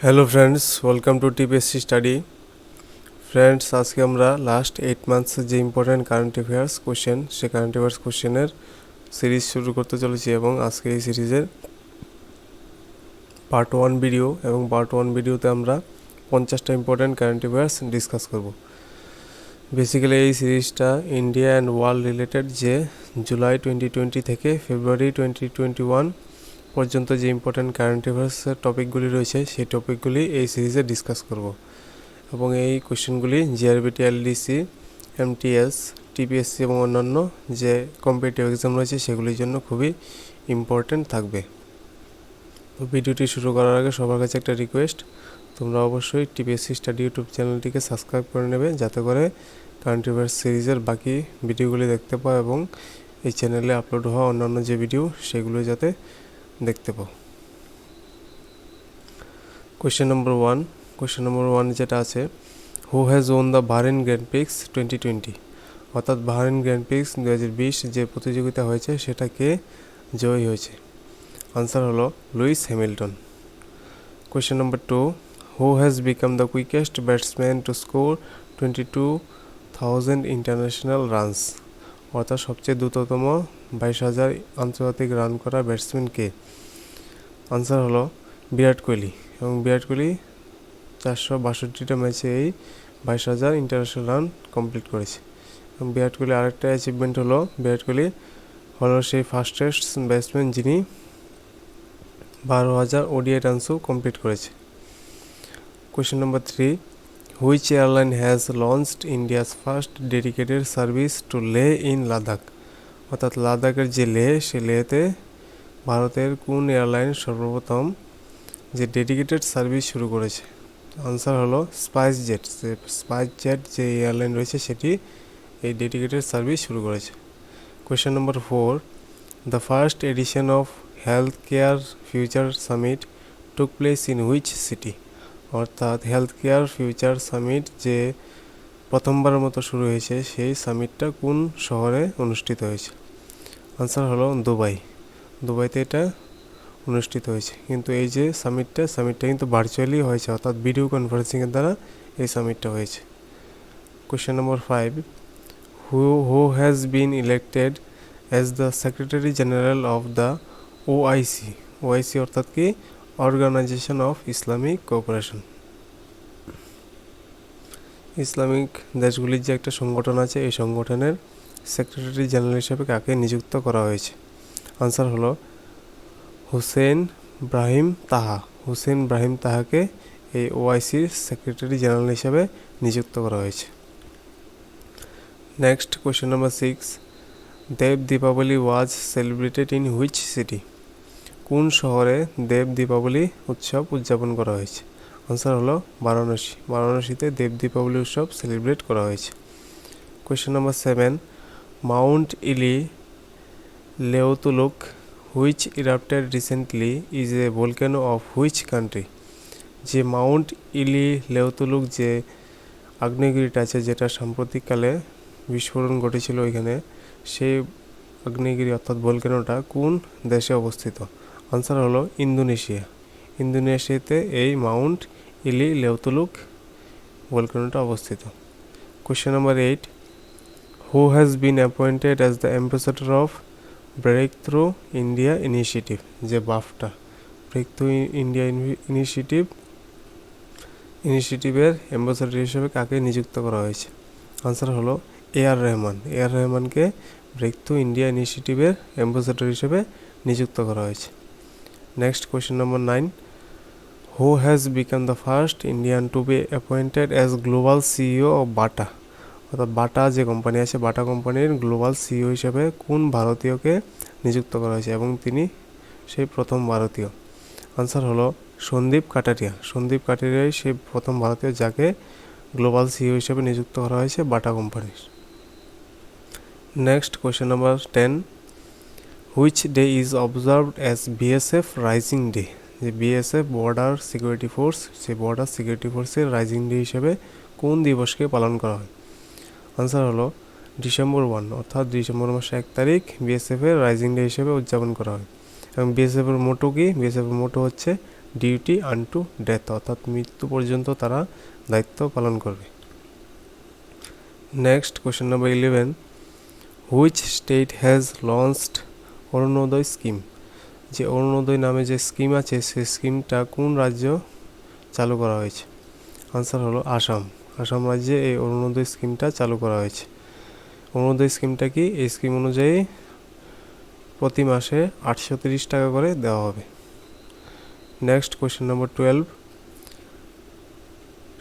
Hello friends, welcome to TPSC study. Friends, আজকে আমরা last 8 মান্থসের যে ইম্পর্টেন্ট কারেন্ট অ্যাফেয়ার্স কোশ্চেন, সে current affairs কোশ্চেনের series শুরু করতে চলেছি এবং আজকে এই সিরিজের পার্ট 1 ভিডিও এবং পার্ট 1 ভিডিওতে আমরা 50টা ইম্পর্টেন্ট কারেন্ট অ্যাফেয়ার্স ডিসকাস করব। বেসিক্যালি এই সিরিজটা ইন্ডিয়া অ্যান্ড ওয়ার্ল্ড রিলেটেড, যে জুলাই 2020 থেকে ফেব্রুয়ারি 2021 পর্যন্ত যে ইম্পর্টেন্ট কারেন্ট অ্যাফেয়ার্সের টপিকগুলি রয়েছে সেই টপিকগুলি এই সিরিজে ডিসকাস করব এবং এই কোশ্চেনগুলি জিআরবিটি, এলডিসি, এমটিএস, টিপিএসসি এবং অন্যান্য যে কম্পিটিটিভ এক্সাম রয়েছে সেগুলির জন্য খুবই ইম্পর্টেন্ট থাকবে। তো ভিডিওটি শুরু করার আগে সবার কাছে একটা রিকোয়েস্ট, তোমরা অবশ্যই টিপিএসসি স্টাডি ইউটিউব চ্যানেলটিকে সাবস্ক্রাইব করে নেবে, যাতে করে কারেন্ট অ্যাফেয়ার্স সিরিজের বাকি ভিডিওগুলি দেখতে পাও এবং এই চ্যানেলে আপলোড হওয়া অন্যান্য যে ভিডিও সেগুলো যাতে দেখতে পাও। কোয়েশ্চেন নম্বর ওয়ান যেটা আছে, who has won the Bahrain grand prix 2020, অর্থাৎ বাহরেইন গ্র্যান্ড প্রিক্স 2020 যে প্রতিযোগিতা হয়েছে সেটা কে জয়ী হয়েছে? আনসার হলো Lewis Hamilton. Question number 2, who has become the quickest batsman to score 22,000 international runs, অর্থাৎ সবচেয়ে দ্রুততম 22,000 আন্তর্জাতিক রান করা ব্যাটসম্যান কে? আনসার হলো বিরাট কোহলি, এবং বিরাট কোহলি 462টা ম্যাচে এই 22,000 ইন্টারন্যাশনাল রান কমপ্লিট করেছে। এবং বিরাট কোহলি আরেকটা অ্যাচিভমেন্ট হলো, বিরাট কোহলি হলো সেই ফাস্টেস্ট ব্যাটসম্যান যিনি 12,000 ওডিআই রানসও কমপ্লিট করেছে। Question number 3, which airline has launched India's first dedicated service to লে ইন লাদাখ, অর্থাৎ লাদাখের যে লে, সে লেতে ভারতের কোন এয়ারলাইন সর্বপ্রথম যে ডেডিকেটেড সার্ভিস শুরু করেছে? আনসার হলো স্পাইস জেট। যে এয়ারলাইন রয়েছে সেটি এই ডেডিকেটেড সার্ভিস শুরু করেছে। Question number 4, the first edition of health care future summit took place in which city, অর্থাৎ হেলথ কেয়ার ফিউচার সামিট যে প্রথমবারের মতো শুরু হয়েছে সেই সামিটটা কোন শহরে অনুষ্ঠিত হয়েছে? আনসার হলো দুবাইতে এটা অনুষ্ঠিত হয়েছে। কিন্তু এই যে সামিটটা কিন্তু ভার্চুয়ালি হয়েছে, অর্থাৎ ভিডিও কনফারেন্সিংয়ের দ্বারা এই সামিটটা হয়েছে। Question number 5, who has been elected as the secretary general of the OIC অর্থাৎ কি? Organisation of Islamic Cooperation. Islamic দেশগুলির যে একটা সংগঠন আছে, এই সংগঠনের সেক্রেটারি জেনারেল হিসেবে কাকে নিযুক্ত করা হয়েছে? আনসার হলো হুসেইন ব্রাহিম তাহাকে এই ওআইসির সেক্রেটারি জেনারেল হিসেবে নিযুক্ত করা হয়েছে। Next question number 6, Dev Deepawali was celebrated in which city, কোন শহরে দেব দীপাবলি উৎসব উদযাপন করা হয়েছে? আনসার হলো বারাণসীতে দেব দীপাবলি উৎসব সেলিব্রেট করা হয়েছে। Question number 7, mount Ili Lewotolok which erupted recently is a volcano of which country, যে মাউন্ট ইলি লেওতুলুক যে আগ্নেয়গিরিটা আছে, যেটা সাম্প্রতিককালে বিস্ফোরণ ঘটেছিল ওইখানে, সেই আগ্নেয়গিরি অর্থাৎ ভোলক্যানোটা কোন দেশে অবস্থিত? আনসার হলো ইন্দোনেশিয়াতে এই মাউন্ট ইলি লেওতুলুক ভোলক্যানোটা অবস্থিত। Question number 8, who has been appointed as the ambassador of breakthrough India initiative, যে বাফটা ব্রেক থ্রু ইন্ডিয়া ইনিশিয়েটিভের অ্যাম্বাসেডর হিসেবে কাকে নিযুক্ত করা হয়েছে? আনসার হলো এআর রহমানকে ব্রেক থ্রু ইন্ডিয়া ইনিশিয়েটিভের অ্যাম্বাসেডর হিসেবে নিযুক্ত করা হয়েছে। Next question number 9, who has become the first Indian to be appointed as global CEO of Bata, অর্থাৎ বাটা যে কোম্পানি আছে, বাটা কোম্পানির গ্লোবাল সিইও হিসেবে কোন ভারতীয়কে নিযুক্ত করা হয়েছে এবং তিনি সেই প্রথম ভারতীয়? আনসার হলো সন্দীপ কাটারিয়াই সেই প্রথম ভারতীয় যাকে গ্লোবাল সিইও হিসেবে নিযুক্ত করা হয়েছে বাটা কোম্পানির। Next question number 10, which day is observed as BSF rising day, যে বিএসএফ বর্ডার সিকিউরিটি ফোর্স, সেই বর্ডার সিকিউরিটি ফোর্সের রাইজিং ডে হিসেবে কোন দিবসকে পালন করা হয়? আনসার হলো ডিসেম্বর 1, অর্থাৎ ডিসেম্বর মাসের 1 তারিখ বিএসএফের রাইজিং ডে হিসেবে উদযাপন করা হয়। এবং বিএসএফের মোটো কি? বিএসএফের মোটো হচ্ছে ডিউটি আনটু ডেথ, অর্থাৎ মৃত্যু পর্যন্ত তারা দায়িত্ব পালন করবে। Next question number 11, which state has launched Arunoday scheme? যে অরুণোদয় নামে যে স্কিম আছে সেই স্কিমটা কোন রাজ্য চালু করা হয়েছে? আনসার হলো আসাম। আসাম রাজ্যে এই অরুণোদয় স্কিমটা চালু করা হয়েছে। অরুণোদয় স্কিমটা কি? এই স্কিম অনুযায়ী প্রতি মাসে 830 টাকা করে দেওয়া হবে। Next question number 12,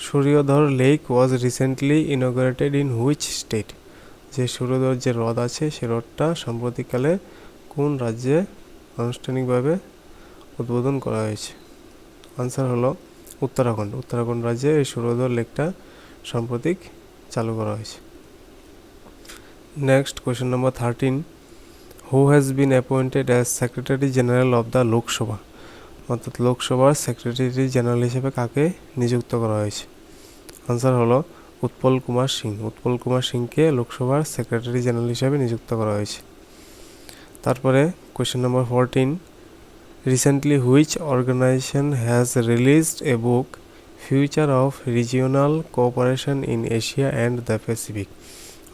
Suryadhar lake was recently inaugurated in which state? যে সূর্যধর যে হ্রদ আছে সে হ্রদটা সাম্প্রতিককালে কোন রাজ্যে আনুষ্ঠানিকভাবে উদ্বোধন করা হয়েছে? আনসার হলো উত্তরাখণ্ড। উত্তরাখণ্ড রাজ্যে এই সূর্যধর লেকটা সাম্প্রতিক চালু করা হয়েছে। Next question number 13, who has been appointed as secretary general of the Lok Sabha? অর্থাৎ লোকসভার সেক্রেটারি জেনারেল হিসেবে কাকে নিযুক্ত করা হয়েছে? আনসার হলো উৎপল কুমার সিং। উৎপল কুমার সিংকে লোকসভার সেক্রেটারি জেনারেল হিসেবে নিযুক্ত করা হয়েছে। তারপরে question number 14, recently which organisation has released a book future of regional cooperation in Asia and the Pacific?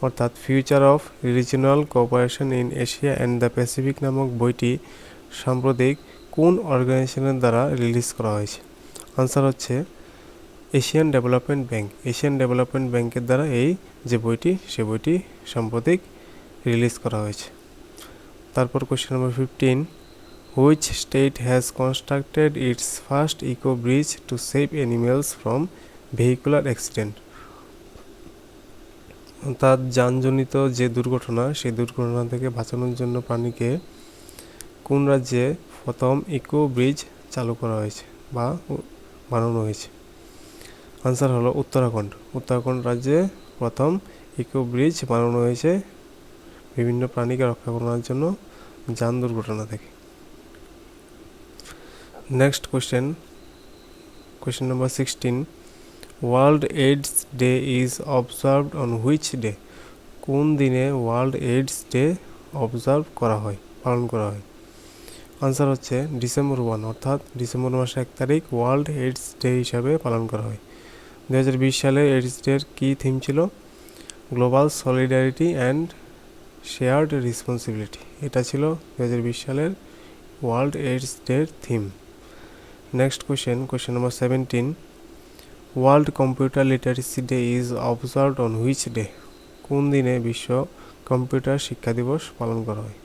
অর্থাৎ future of regional cooperation in Asia and the Pacific নামক বইটি সাম্প্রতিক কোন অর্গানাইজেশনের দ্বারা রিলিজ করা হয়েছে? আনসার হচ্ছে Asian development bank. Asian development ব্যাংকের দ্বারা এই যে বইটি সে বইটি সাম্প্রতিক রিলিজ করা হয়েছে। তারপর question number 15, which state has constructed its first eco bridge to save animals from vehicular accident? অর্থাৎ যানজনিত যে দুর্ঘটনা সেই দুর্ঘটনা থেকে বাঁচানোর জন্য প্রাণীকে কোন রাজ্যে প্রথম ইকো ব্রিজ চালু করা হয়েছে বা বানানো হয়েছে? আনসার হলো উত্তরাখণ্ড। উত্তরাখণ্ড রাজ্যে প্রথম ইকো ব্রিজ বানানো হয়েছে বিভিন্ন প্রাণীকে রক্ষা করার জন্য যান দুর্ঘটনা থেকে। Next question number 16, world AIDS day is observed on which day? কোন দিনে ওয়ার্ল্ড এইডস ডে অবজার্ভ করা হয়, পালন করা হয়? আনসার হচ্ছে ডিসেম্বর 1, অর্থাৎ ডিসেম্বর মাসে 1 তারিখ ওয়ার্ল্ড এইডস ডে হিসাবে পালন করা হয়। 2020 সালে এইডস ডের কী থিম ছিল? Global solidarity and shared responsibility. এটা ছিল 2020 সালের ওয়ার্ল্ড এইডস ডের theme. Next question number 17, world computer literacy day is observed on which day? কোন দিনে বিশ্ব কম্পিউটার শিক্ষা দিবস পালন করা হয়?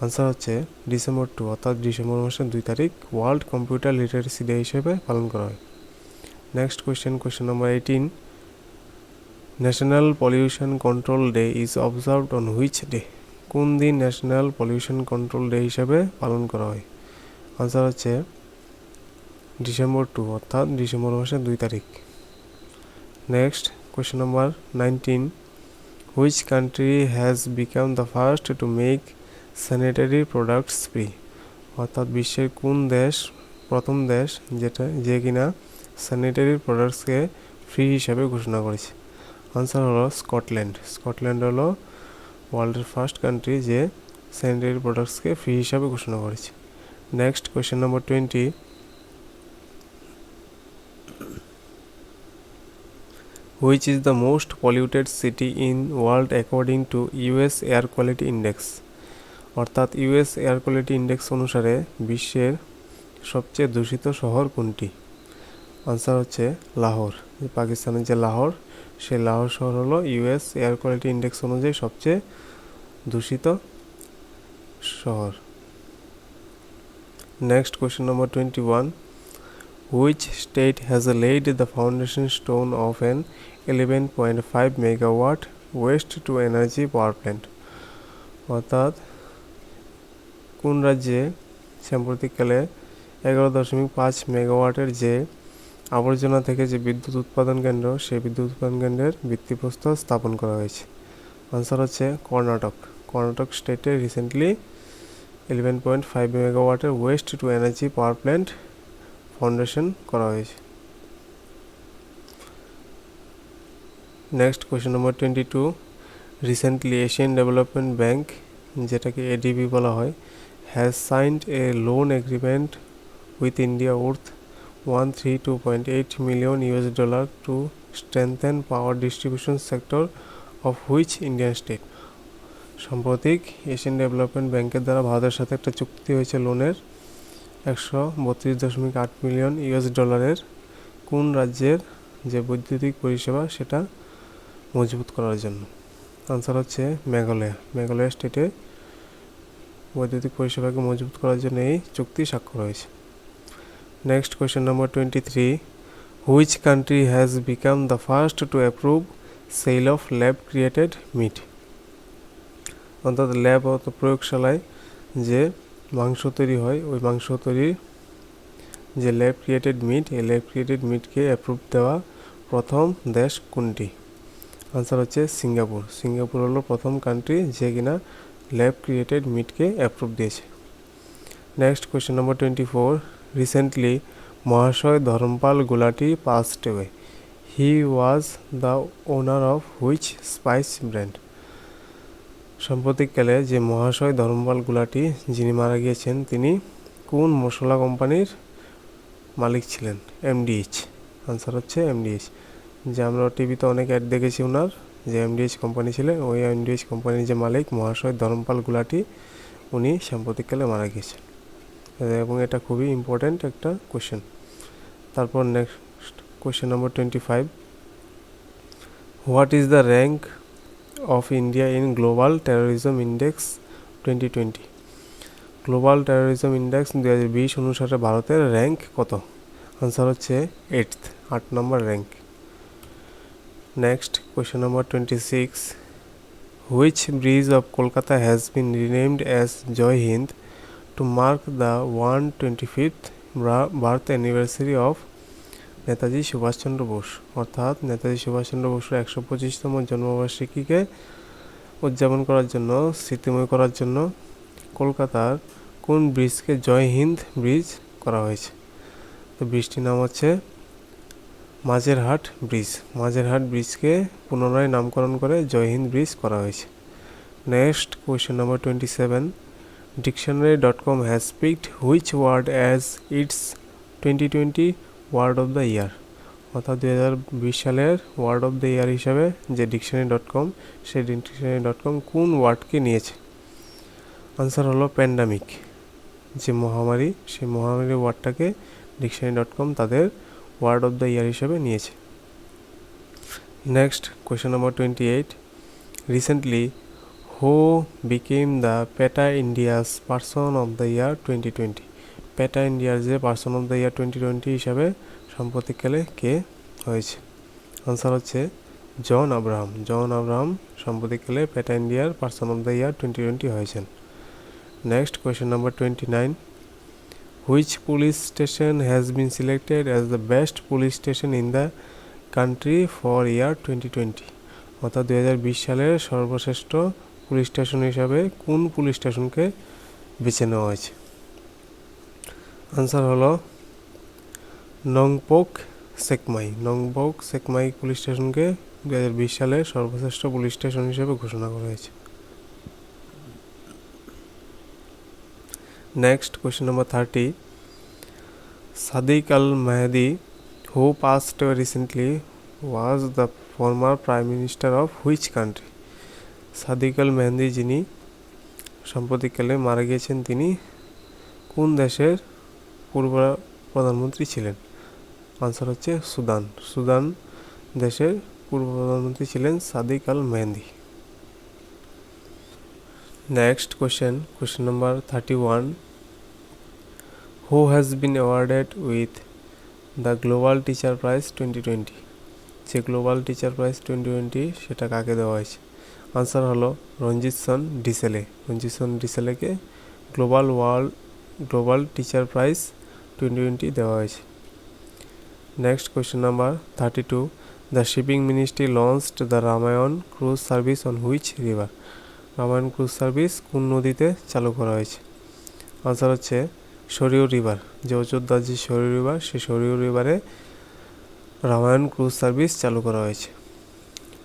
আনসার হচ্ছে ডিসেম্বর 2, অর্থাৎ ডিসেম্বর মাসের 2 তারিখ ওয়ার্ল্ড কম্পিউটার লিটারেসি ডে হিসেবে পালন করা হয়। Next question number 18, national pollution control day is observed on which day? কোন দিন ন্যাশনাল পলিউশন কন্ট্রোল ডে হিসাবে পালন করা হয়? আনসার হচ্ছে ডিসেম্বর 2, অর্থাৎ ডিসেম্বর মাসের 2 তারিখ। Next question number 19, which country has become the first to make sanitary products free? অর্থাৎ বিশ্বের কোন দেশ প্রথম দেশ যে কিনা স্যানিটারি প্রোডাক্টসকে ফ্রি হিসাবে ঘোষণা করেছে? আনসার হলো স্কটল্যান্ড। স্কটল্যান্ড হলো ওয়ার্ল্ডের ফার্স্ট কান্ট্রি যে স্যানিটারি প্রোডাক্টসকে ফ্রি হিসাবে ঘোষণা করেছে। Next question number 20, which is the most polluted city in world according to US Air Quality Index? অর্থাৎ US এয়ার কোয়ালিটি ইন্ডেক্স অনুসারে বিশ্বের সবচেয়ে দূষিত শহর কোনটি? আনসার হচ্ছে লাহোর। পাকিস্তানের যে লাহোর, সেই লাহোর শহর হলো US এয়ার কোয়ালিটি ইন্ডেক্স অনুযায়ী সবচেয়ে দূষিত শহর। Next question number 21, which state has laid the foundation stone of an 11.5 megawatt waste to energy power plant? অর্থাৎ কোন রাজ্যে সাম্প্রতিককালে 11.5 মেগাওয়াটের যে আবর্জনা থেকে যে বিদ্যুৎ উৎপাদন কেন্দ্র, সেই বিদ্যুৎ উৎপাদন কেন্দ্রের ভিত্তিপ্রস্তর স্থাপন করা হয়েছে? আনসার হচ্ছে কর্ণাটক। কর্ণাটক স্টেটে রিসেন্টলি 11.5 মেগাওয়াটের waste to energy power plant foundation করা হয়েছে। Next question number 22, recently Asian development bank, যেটাকে এডিবি বলা হয়, has signed a loan agreement with India worth $132.8 million to strengthen power distribution sector of which Indian state? সাম্প্রতিক Asian development ব্যাংকের দ্বারা ভারতের সাথে একটা চুক্তি হয়েছে লোনের $132.8 মিলিয়ন কোন রাজ্যের যে বৈদ্যুতিক পরিষেবা সেটা মজবুত করার জন্য? আনসার হচ্ছে মেঘালয় স্টেটে বৈদ্যুতিক পরিষেবাকে মজবুত করার জন্য এই চুক্তি স্বাক্ষর হয়েছে। Next question number 23, which country has become the first to approve sale of lab created meat? অর্থাৎ ল্যাব অর্থাৎ প্রয়োগশালায় যে মাংস তৈরি হয় ওই মাংস তৈরির যে ল্যাব ক্রিয়েটেড মিট, এই ল্যাব ক্রিয়েটেড মিটকে অ্যাপ্রুভ দেওয়া প্রথম দেশ কোনটি? আনসার হচ্ছে সিঙ্গাপুর হলো প্রথম কান্ট্রি যে কিনা ল্যাব ক্রিয়েটেড মিটকে অ্যাপ্রুভ দিয়েছে। Next question number 24, recently Mahashay Dharampal Gulati passed away, he was the owner of which spice brand? সাম্প্রতিককালে যে মহাশয় ধর্মপাল গুলাটি যিনি মারা গিয়েছেন তিনি কোন মশলা কোম্পানির মালিক ছিলেন? এমডিএইচ। আনসার হচ্ছে এমডিএইচ। যে আমরা টিভিতে অনেক অ্যাড দেখেছি ওনার, যে এমডিএইচ কোম্পানি ছিলেন, ওই এমডিএইচ কোম্পানির যে মালিক মহাশয় ধর্মপাল গুলাটি উনি সাম্প্রতিককালে মারা গিয়েছেন এবং এটা খুবই ইম্পর্ট্যান্ট একটা কোয়েশ্চেন। তারপর next question number 25, what is the rank of India in global terrorism index 2020? Global terrorism index 2020 অনুসারে ভারতের র্যাঙ্ক কত? আনসার হচ্ছে 8 number rank. Next question number 26, which bridge of Kolkata has been renamed as Jai Hind to mark the 125th birth anniversary of Netaji Subhash Chandra Bose? অর্থাৎ নেতাজি সুভাষচন্দ্র বসুর 125তম জন্মবার্ষিকীকে উদযাপন করার জন্য, স্মৃতিময় করার জন্য কলকাতার কোন ব্রিজকে জয় হিন্দ ব্রিজ করা হয়েছে? তো ব্রিজটির নাম হচ্ছে মাঝেরহাট ব্রিজকে পুনরায় নামকরণ করে জয় হিন্দ ব্রিজ করা হয়েছে। Next question number 27, dictionary.com has picked which word as its 2020 word of the year? অর্থাৎ 2020 সালের ওয়ার্ড অফ দ্য ইয়ার হিসাবে যে dictionary.com, সেই dictionary.com কোন ওয়ার্ডকে নিয়েছে? আনসার হলো প্যান্ডামিক। যে মহামারী, সেই মহামারী ওয়ার্ডটাকে dictionary.com তাদের ওয়ার্ড অফ দ্য ইয়ার হিসাবে নিয়েছে। Next question number 28, recently who became the PETA India's person of the year 2020? PETA ইন্ডিয়ার যে পার্সন অফ দ্য ইয়ার 2020 হিসাবে সাম্প্রতিককালে কে হয়েছে? আনসার হচ্ছে জন আব্রাহাম সাম্প্রতিককালে পেটা ইন্ডিয়ার পার্সন অফ দ্য ইয়ার 2020 হয়েছেন। Next question number 29, which police station has been selected as the best police station in the country for year 2020? অর্থাৎ 2020 সালের সর্বশ্রেষ্ঠ পুলিশ স্টেশন হিসাবে কোন পুলিশ স্টেশনকে বেছে নেওয়া হয়েছে? আনসার হলো নংপোক সেকমাই পুলিশ স্টেশনকে 2020 সালে সর্বশ্রেষ্ঠ পুলিশ স্টেশন হিসেবে ঘোষণা করা হয়েছে। Next question number 30, Sadiq al Mahdi who passed away recently was the former prime minister of which country? Sadiq al Mahdi যিনি সাম্প্রতিককালে মারা গিয়েছেন তিনি কোন দেশের পূর্ব প্রধানমন্ত্রী ছিলেন? আনসার হচ্ছে সুদান দেশের পূর্ব প্রধানমন্ত্রী ছিলেন Sadiq al Mahdi. Next question number 31, who has been awarded with the global teacher prize 2020? যে গ্লোবাল টিচার প্রাইজ 2020 সেটা কাকে দেওয়া হয়েছে? আনসার হলো রঞ্জিতসন ডিসেলেকে গ্লোবাল টিচার প্রাইজ 2020 দেওয়া হয়েছে। Next question number 32, the shipping ministry launched the Ramayana cruise service on which river? Ramayana cruise service কোন নদীতে চালু করা হয়েছে? আনসার হচ্ছে সরিয়ু রিভার। যে অযোধ্যার যে সরিয়ু রিভার, সেই সরিয়ু রিভারে রামায়ণ ক্রুজ সার্ভিস চালু করা হয়েছে।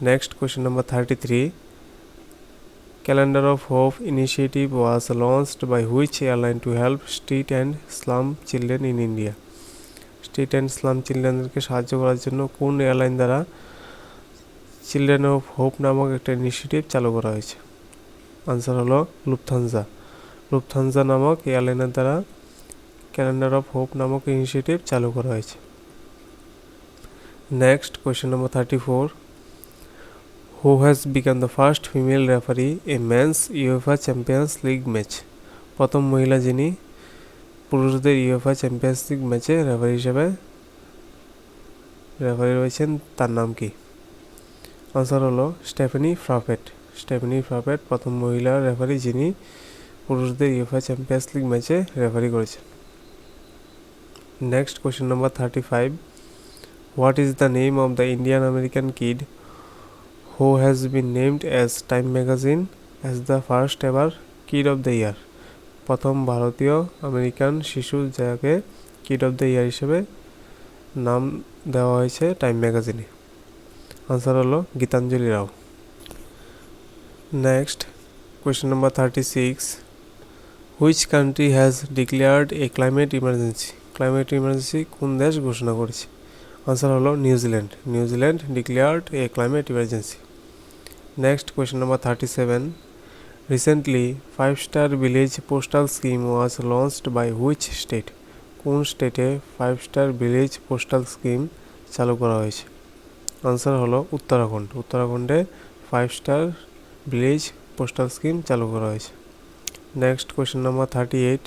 Next question number 33, Calendar of Hope initiative was launched by which airline to help street and slum children in India? Street and slum চিলড্রেনদেরকে সাহায্য করার জন্য কোন এয়ারলাইন দ্বারা চিলড্রেন অফ হোপ নামক একটা ইনিশিয়েটিভ চালু করা হয়েছে? আনসার হলো লুফথানজা। লুফথানজা নামক এয়ারলাইনের দ্বারা ক্যালেন্ডার অফ হোপ নামক ইনিশিয়েটিভ চালু করা হয়েছে। Next question number 34, who has become the first female referee a men's UEFA Champions League match? প্রথম মহিলা যিনি পুরুষদের ইউএফএ চ্যাম্পিয়ন্স লিগ ম্যাচে রেফারি হিসেবে রেফারি রয়েছেন, তার নাম কি? আনসার হলো স্টেফানি ফ্রাফেট। স্টেফানি ফ্রাফেট প্রথম মহিলা রেফারি যিনি পুরুষদের ইউএফএ চ্যাম্পিয়ন্স লিগ ম্যাচে রেফারি করেছেন। Next question number 35, what is the name of the Indian American kid who has been named as Time magazine as the first ever kid of the year? প্রথম ভারতীয় American শিশু যাকে kid of the ইয়ার হিসেবে নাম দেওয়া হয়েছে time ম্যাগাজিনে। Answer হলো Gitanjali Rao. Next question number 36, which country has declared a climate emergency? Climate emergency কোন দেশ ঘোষণা করেছে? আনসার হলো New Zealand. New Zealand declared a climate emergency. Next question number 37, recently 5-star village postal scheme was launched by which state? কোন স্টেটে 5-star village postal scheme চালু করা হয়েছে? আনসার হলো উত্তরাখণ্ড। উত্তরাখণ্ডে 5-star ভিলেজ পোস্টাল স্কিম চালু করা হয়েছে। Next question number 38,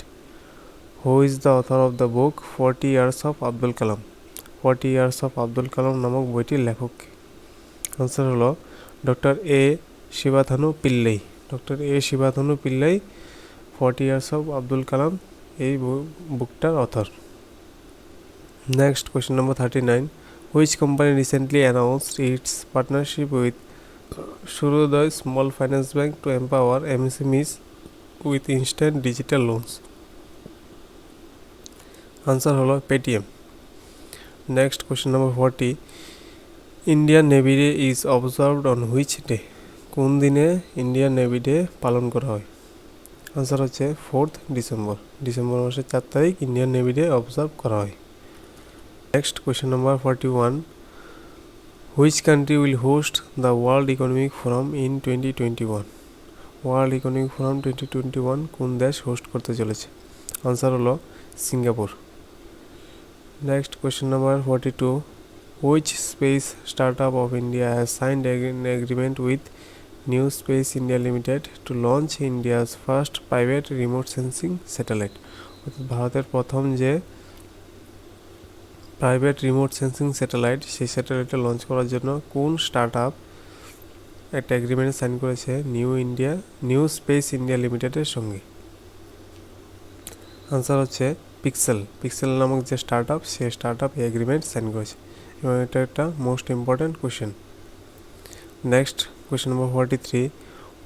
who is the author of the book 40 years of Abdul Kalam? 40 years of Abdul Kalam নামক বইটির লেখক কে? আনসার হলো doctor A Sivathanu Pillai. Doctor A Sivathanu Pillai 40 years of Abdul Kalam এই বুকটার author. Next question number 39, which company recently announced its partnership with Suryoday small finance bank to empower MSMEs with instant digital loans? Answer হলো Paytm. Next question number 40, Indian navy day is observed on which day? কোন দিনে Indian navy day পালন করা হয়? Answer হচ্ছে 4th December. December মাসের 4 তারিখ Indian navy day observe করা হয়। Next question number 41, which country will host the world economic forum in 2021? World economic forum 2021 কোন দেশ হোস্ট করতে চলেছে? আনসার হলো Singapore. Next question number 42, which space startup of India has signed an agreement with New Space India Limited to launch India's first private remote sensing satellite? অর্থাৎ ভারতের প্রথম যে private remote sensing satellite, সেই স্যাটেলাইটটা launch করার জন্য কোন startup একটা agreement sign করেছে নিউ স্পেস ইন্ডিয়া লিমিটেডের সঙ্গে? আনসার হচ্ছে পিক্সেল। পিক্সেল নামক যে স্টার্টআপ, সেই স্টার্টআপ এই এগ্রিমেন্ট সাইন করেছে এবং এটা একটা most important question. Next question number 43,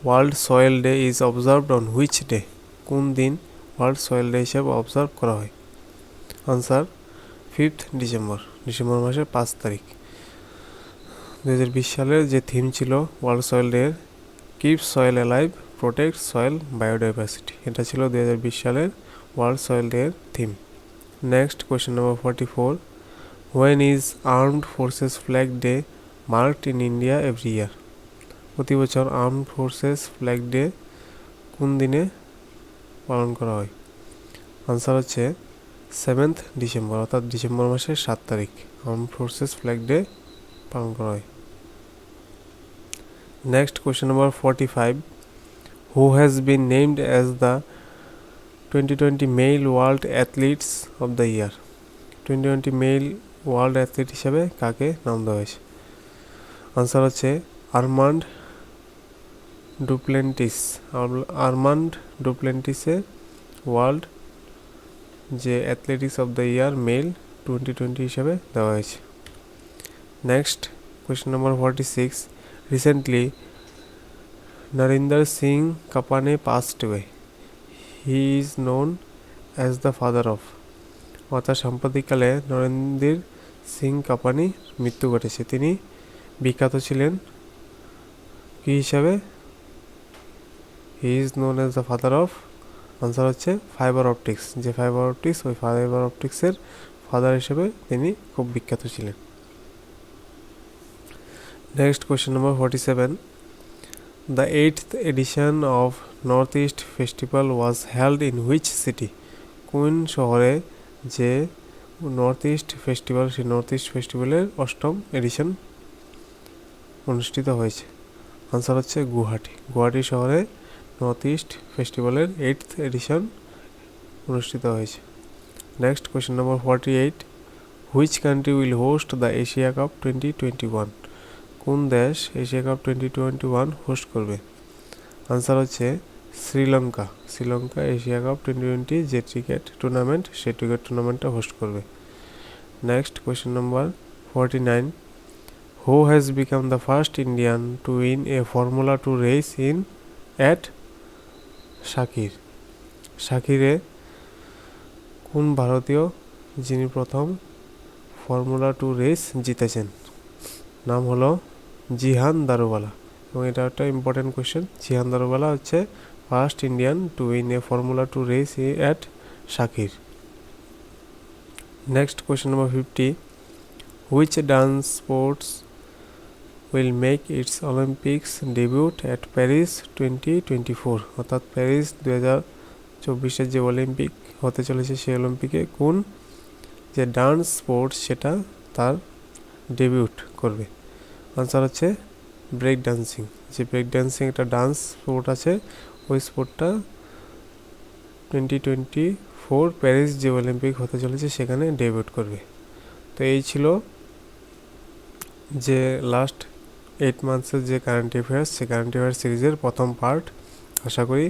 world soil day is observed on which day? কোন দিন ওয়ার্ল্ড সয়েল ডে হিসেবে অবজার্ভ করা হয়? Answer 5th December. ডিসেম্বর মাসের 5 তারিখ। 2020 সালের যে থিম ছিল world soil day, keep soil alive, protect soil biodiversity, এটা ছিল 2020 সালের ওয়ার্ল্ড সয়েল ডে এর theme. Next question number 44, when is armed forces flag day marked in India every year? প্রতি বছর আর্মড ফোর্সেস ফ্ল্যাগ ডে কোন দিনে পালন করা হয়? আনসার হচ্ছে 7th ডিসেম্বর, অর্থাৎ ডিসেম্বর মাসের 7 তারিখ আর্মড ফোর্সেস ফ্ল্যাগ ডে পালন করা হয়। Next question number 45, who has been named as the 2020 male world athletes of the year? 2020 male world athlete হিসেবে কাকে নাম দেওয়া হয়েছে? আনসার হচ্ছে আর্মান্ড ডুপ্লেন্টিস। আর্মান্ড ডুপ্লেন্টিসে ওয়ার্ল্ড যে athletics of the year male 2020 হিসেবে দেওয়া হয়েছে। Next question number 46, recently Narinder Singh Kapany passed way, he is known as the father of? অর্থাৎ সাম্প্রতিককালে নরেন্দ্র সিং কাপানি মৃত্যু ঘটেছে, তিনি বিখ্যাত ছিলেন কি হিসাবে? হি is known as the father of, answer হচ্ছে ফাইবার অপটিক্স। যে ফাইবার অপটিক্স, ওই ফাইবার অপটিক্সের ফাদার হিসেবে তিনি খুব বিখ্যাত ছিলেন। Next question number 47, the 8th edition of north east festival was held in which city? কোন শহরে যে নর্থ ইস্ট ফেস্টিভ্যাল, সেই নর্থ ইস্ট ফেস্টিভ্যালের 8ম এডিশন অনুষ্ঠিত হয়েছে? আনসার হচ্ছে গুয়াহাটি। গুয়াহাটি শহরে নর্থ ইস্ট ফেস্টিভ্যালের 8th এডিশন অনুষ্ঠিত হয়েছে। Next question number 48, which country will host the Asia cup 2021? কোন দেশ এশিয়া কাপ 2021 হোস্ট করবে? আনসার হচ্ছে শ্রীলঙ্কা। শ্রীলঙ্কা এশিয়া কাপ 2020 যে ক্রিকেট টুর্নামেন্ট, সেই ক্রিকেট টুর্নামেন্টটা হোস্ট করবে। Next question number 49, who has become the first Indian to win a formula 2 race in at Sakhir? শাকিরে কোন ভারতীয় যিনি প্রথম ফর্মুলা 2 রেস জিতেছেন? নাম হলো জিহান দারুওয়ালা। এবং এটা একটা ইম্পর্টেন্ট কোয়েশ্চেন। জিহান দারুওয়ালা হচ্ছে first Indian to win a formula 2 race at Shakir. Next question number 50, which dance sports will make it's Olympics debut at Paris 2024? অর্থাৎ প্যারিস 2024-এর যে অলিম্পিক হতে চলেছে, সেই অলিম্পিকে কোন যে ডান্স স্পোর্টস সেটা তার ডেবিউট করবে? আনসার হচ্ছে ব্রেক ডান্সিং। যে ব্রেক ডান্সিং একটা ডান্স স্পোর্ট আছে, ওই স্পোর্টটা 2024 প্যারিস যে অলিম্পিক হতে চলেছে সেখানে ডেবিউট করবে। তো এই ছিল যে লাস্ট 8 মান্থসের যে কারেন্ট অ্যাফেয়ার্স, সেই কারেন্ট অ্যাফেয়ার্স সিরিজের প্রথম পার্ট। আশা করি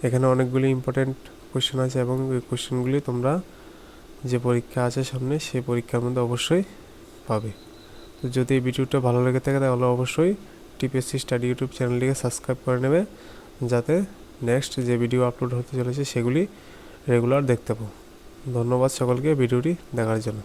এখানে অনেকগুলি ইম্পর্টেন্ট কোয়েশ্চেন আছে এবং এই কোয়েশ্চেনগুলি তোমরা যে পরীক্ষা আছে সামনে, সেই পরীক্ষার মধ্যে অবশ্যই পাবে। তো যদি এই ভিডিওটা ভালো লেগে থাকে তাহলে অবশ্যই টিপিএসসি স্টাডি ইউটিউব চ্যানেলটিকে সাবস্ক্রাইব করে নেবে, যাতে নেক্সট যে ভিডিও আপলোড হতে চলেছে সেগুলি রেগুলার দেখতে পাও। ধন্যবাদ সকলকে ভিডিওটি দেখার জন্য।